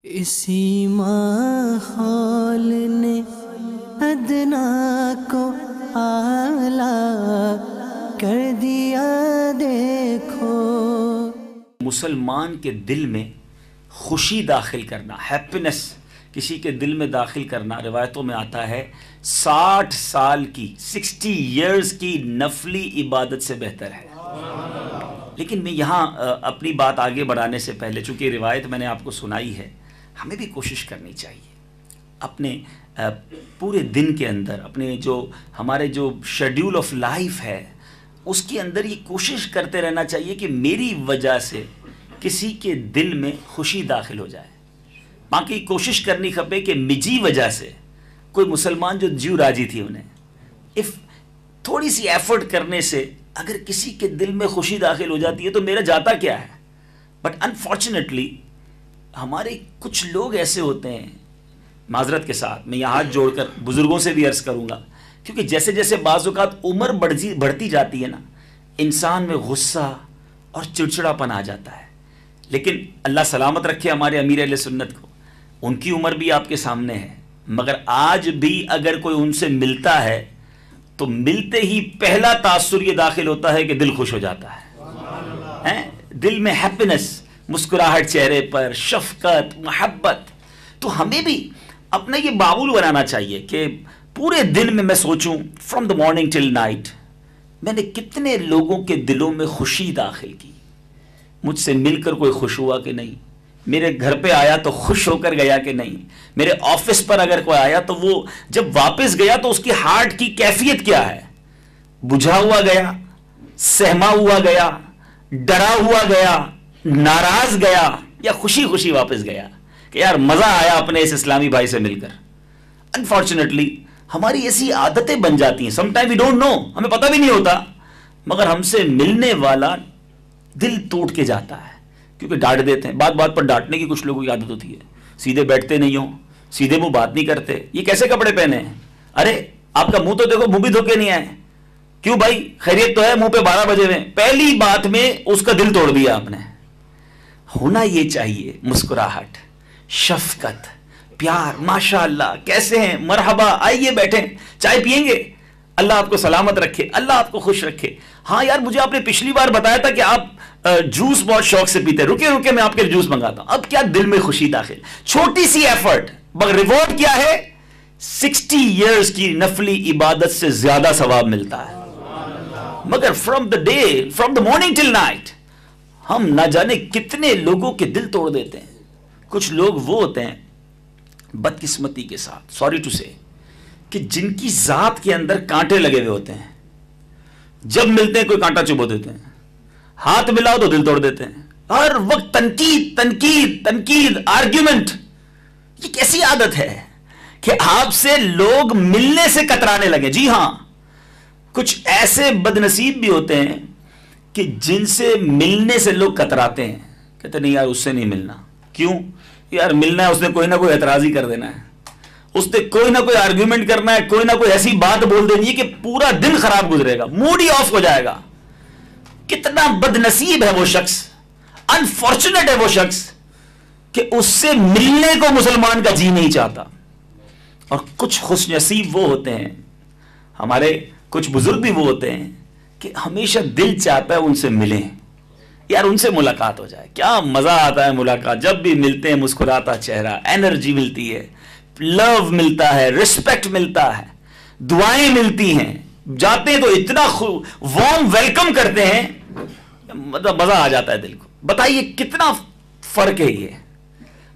اسی ماحول نے ادنا کو اعلیٰ کر دیا دیکھو۔ مسلمان کے دل میں خوشی داخل کرنا، ہیپینس کسی کے دل میں داخل کرنا، روایتوں میں آتا ہے 60 سال کی 60 ایئرز کی نفلی عبادت سے بہتر ہے۔ لیکن میں یہاں اپنی بات آگے بڑھانے سے پہلے، چونکہ روایت میں نے آپ کو سنائی ہے، ہمیں بھی کوشش کرنی چاہیے اپنے پورے دن کے اندر، اپنے ہمارے جو شیڈیول آف لائف ہے اس کے اندر یہ کوشش کرتے رہنا چاہیے کہ میری وجہ سے کسی کے دل میں خوشی داخل ہو جائے۔ باقی کوشش کرنی کھپے کہ مجھی وجہ سے کوئی مسلمان جو جیو راجی تھی انہیں تھوڑی سی ایفرٹ کرنے سے اگر کسی کے دل میں خوشی داخل ہو جاتی ہے تو میرا جاتا کیا ہے۔ بٹ انفارچونیٹلی ہمارے کچھ لوگ ایسے ہوتے ہیں، معذرت کے ساتھ میں یہاں ہاتھ جوڑ کر بزرگوں سے بھی عرض کروں گا، کیونکہ جیسے جیسے بعض اوقات عمر بڑھتی جاتی ہے نا، انسان میں غصہ اور چڑچڑا پن آ جاتا ہے۔ لیکن اللہ سلامت رکھے ہمارے امیر اہل سنت کو، ان کی عمر بھی آپ کے سامنے ہے، مگر آج بھی اگر کوئی ان سے ملتا ہے تو ملتے ہی پہلا تاثر یہ داخل ہوتا ہے کہ دل خوش ہو جاتا ہے، دل میں ہیپینس، مسکراہٹ چہرے پر، شفقت، محبت۔ تو ہمیں بھی اپنا یہ معمول بنانا چاہیے کہ پورے دن میں سوچوں from the morning till night میں نے کتنے لوگوں کے دلوں میں خوشی داخل کی، مجھ سے مل کر کوئی خوش ہوا کہ نہیں، میرے گھر پہ آیا تو خوش ہو کر گیا کہ نہیں، میرے آفس پر اگر کوئی آیا تو وہ جب واپس گیا تو اس کی ہارٹ کی کیفیت کیا ہے، بجھا ہوا گیا، سہما ہوا گیا، ڈرا ہوا گیا، ناراض گیا، یا خوشی خوشی واپس گیا کہ یار مزہ آیا اپنے اس اسلامی بھائی سے مل کر۔ انفارچونیٹلی ہماری ایسی عادتیں بن جاتی ہیں، some time we don't know, ہمیں پتہ بھی نہیں ہوتا، مگر ہم سے ملنے والا دل ٹوٹ کے جاتا ہے کیونکہ ڈانٹ دیتے ہیں۔ بات بات پر ڈانٹنے کی کچھ لوگوں کی عادت ہوتی ہے، سیدھے بیٹھتے نہیں ہوں، سیدھے منہ بات نہیں کرتے، یہ کیسے کپڑے پہنے ہیں، ارے آپ کا منہ تو دیکھو، منہ بھی دھو کے نہیں آئے، کیوں بھائی خیریت تو ہے، منہ پہ 12 بجے ہوئے، پہلی بات میں اس کا دل توڑ دیا آپ نے۔ ہونا یہ چاہیے مسکراہٹ، شفقت، پیار، ماشاءاللہ کیسے ہیں، مرحبا، آئیے بیٹھیں، چائے پیئیں گے، اللہ آپ کو سلامت رکھے، اللہ آپ کو خوش رکھے۔ ہاں یار مجھے آپ نے پچھلی بار بتایا تھا کہ آپ جوس بہت شوق سے پیتے، رکے میں آپ کے جوس منگاتا ہوں۔ اب کیا دل میں خوشی داخل، چھوٹی سی ایفرٹ، مگر ریوارڈ کیا ہے، 60 ایئرز کی نفلی عبادت سے زیادہ ثواب ملتا ہے۔ مگر from the morning till night ہم نہ جانے کتنے لوگوں کے دل توڑ دیتے ہیں۔ کچھ لوگ وہ ہوتے ہیں بدقسمتی کے ساتھ، سوری ٹو سے، کہ جن کی ذات کے اندر کانٹے لگے ہوئے ہوتے ہیں، جب ملتے ہیں کوئی کانٹا چبھو دیتے ہیں، ہاتھ ملاؤ تو دل توڑ دیتے ہیں، ہر وقت تنقید تنقید تنقید، آرگیومنٹ۔ یہ کیسی عادت ہے کہ آپ سے لوگ ملنے سے کترانے لگے؟ جی ہاں، کچھ ایسے بدنصیب بھی ہوتے ہیں کہ جن سے ملنے سے لوگ کتراتے ہیں، کہتے نہیں یار اس سے نہیں ملنا۔ کیوں؟ یار ملنا ہے، اس نے کوئی نہ کوئی اعتراض ہی کر دینا ہے، اس نے کوئی نہ کوئی آرگیومنٹ کرنا ہے، کوئی نہ کوئی ایسی بات بول دینی ہے کہ پورا دن خراب گزرے گا، موڈ ہی آف ہو جائے گا۔ کتنا بد نصیب ہے وہ شخص، انفارچونیٹ ہے وہ شخص کہ اس سے ملنے کو مسلمان کا جی نہیں چاہتا۔ اور کچھ خوش نصیب وہ ہوتے ہیں، ہمارے کچھ بزرگ بھی وہ ہوتے ہیں کہ ہمیشہ دل چاہتا ہے ان سے ملیں، یار ان سے ملاقات ہو جائے، کیا مزہ آتا ہے ملاقات، جب بھی ملتے ہیں مسکراتا چہرہ، انرجی ملتی ہے، لو ملتا ہے، رسپیکٹ ملتا ہے، دعائیں ملتی ہیں، جاتے ہیں تو اتنا وارم ویلکم کرتے ہیں، مطلب مزہ آ جاتا ہے دل کو۔ بتائیے کتنا فرق ہے یہ۔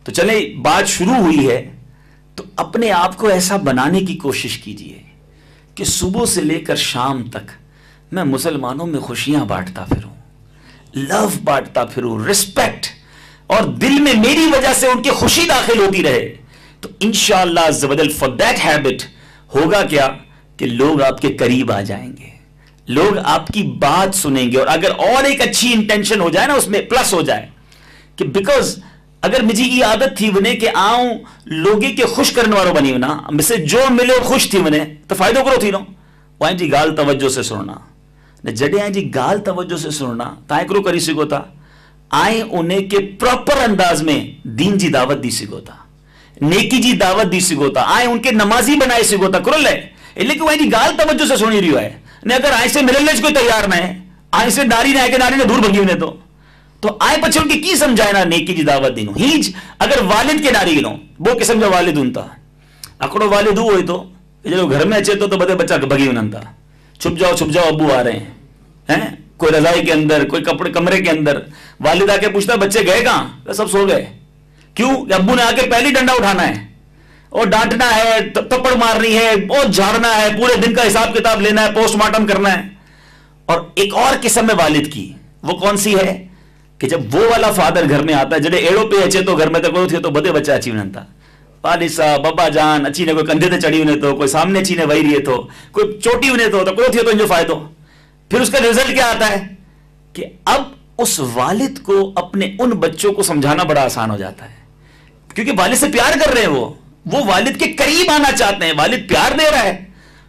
تو چلیں بات شروع ہوئی ہے تو اپنے آپ کو ایسا بنانے کی کوشش کیجئے کہ صبح سے لے کر شام تک میں مسلمانوں میں خوشیاں بانٹتا پھروں، لو بانٹتا پھروں، رسپیکٹ، اور دل میں میری وجہ سے ان کی خوشی داخل ہوتی رہے۔ تو انشاءاللہ عز و جل فار دیٹ ہیبٹ ہوگا کیا کہ لوگ آپ کے قریب آ جائیں گے، لوگ آپ کی بات سنیں گے، اور اگر اور ایک اچھی انٹینشن ہو جائے نا، اس میں پلس ہو جائے کہ بیکاز اگر مجھے یہ عادت تھی ونہیں کہ آؤں لوگی کے خوش کرنے والوں بنی ہونا، مجھ سے جو ملے خوش تھی ونہیں تو فائدہ کرو تھی نا، وائیں جی گال توجہ سے سننا، نہ جڑے ہیں جی گال توجہ سے سننا تائیں کرو کری سکو تا آئیں انہیں کہ پراپر انداز میں دین جی دعوت دی سگوتا, نیکی جی دعوت دی سگوتا, آئیں ان کے نمازی بنائے سگوتا کرو لے لیکن وہ ایسی گال توجہ سے سنی رہی ہے نے اگر آئیں سے ملنے کوئی تیار نہ ہے, آئیں سے ناری نہ ہے کہ ناری نے دور بھگی انہیں تو آئیں پچھے ان کی سمجھائے نا نیکی جی دعوت دینو ہیچ اگر والد کے ناری گنو وہ قسم جو والد انتا اکڑو والد ہوئی تو جب گھر میں اچھے تو بدے بچہ بھگی انتا چھپ جاؤ ابو آ رہے ہیں, کوئی رضائی کے اندر کوئی کپڑے کمرے کے اندر, والد آ کے پوچھتا بچے گئے کہاں, سب سو گئے, کیوں ابو نے آ کے پہلی ڈنڈا اٹھانا ہے اور ڈانٹنا ہے, تپڑ مارنی ہے, اور جھاڑنا ہے, پورے دن کا حساب کتاب لینا ہے, پوسٹ مارٹم کرنا ہے. اور ایک اور قسم ہے والد کی, وہ کون سی ہے کہ جب وہ والا فادر گھر میں آتا ہے جڑے ایڑوں پہ اچھے تو گھر میں تو بدے بچہ اچھی انہیں تھا, والد صاحب بابا جان اچھی نے کوئی کندھے تے چڑھی انہیں تو کوئی سامنے اچھی نے وہی رہے تو کوئی چوٹی انہیں تو کوئی تھی تو انجو فائدہ. پھر اس کا رزلٹ کیا آتا ہے کہ اب اس والد کو اپنے ان بچوں کو سمجھانا بڑا آسان ہو جاتا ہے کیونکہ والد سے پیار کر رہے ہیں, وہ والد کے قریب آنا چاہتے ہیں, والد پیار دے رہا ہے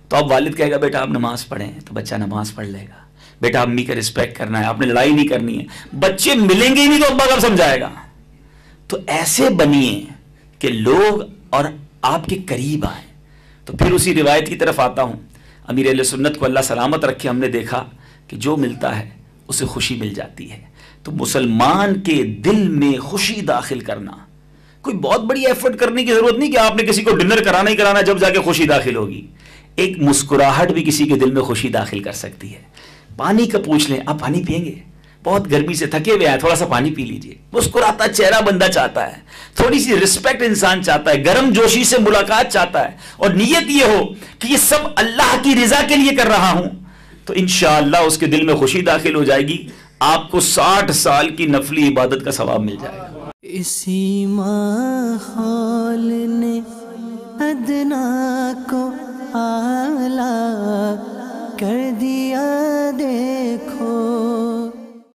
تو اب والد کہے گا بیٹا آپ نماز پڑھیں تو بچہ نماز پڑھ لے گا, بیٹا امی کا رسپیکٹ کرنا ہے, آپ نے لڑائی نہیں کرنی ہے, بچے ملیں گے ہی نہیں تو ابا کب سمجھائے گا. تو ایسے بنیے کہ لوگ اور آپ کے قریب آئیں. تو پھر اسی روایت کی طرف آتا ہوں, امیر اہل سنت کو اللہ سلامت رکھے, ہم نے دیکھا کہ جو ملتا ہے اسے خوشی مل جاتی ہے. تو مسلمان کے دل میں خوشی داخل کرنا, کوئی بہت بڑی ایفرٹ کرنے کی ضرورت نہیں کہ آپ نے کسی کو ڈنر کرانا ہی کرانا جب جا کے خوشی داخل ہوگی. ایک مسکراہٹ بھی کسی کے دل میں خوشی داخل کر سکتی ہے. پانی کا پوچھ لیں, آپ پانی پئیں گے, بہت گرمی سے تھکے ہوئے ہیں, تھوڑا سا پانی پی لیجئے. مسکراتا چہرہ بندہ چاہتا ہے, تھوڑی سی رسپیکٹ انسان چاہتا ہے, گرم جوشی سے ملاقات چاہتا ہے, اور نیت یہ ہو کہ یہ سب اللہ کی رضا کے لیے کر رہا ہوں, تو انشاءاللہ اس کے دل میں خوشی داخل ہو جائے گی, آپ کو 60 سال کی نفلی عبادت کا ثواب مل جائے گا. اسی ماحول نے ادنا کو اعلیٰ کر دیا دیکھو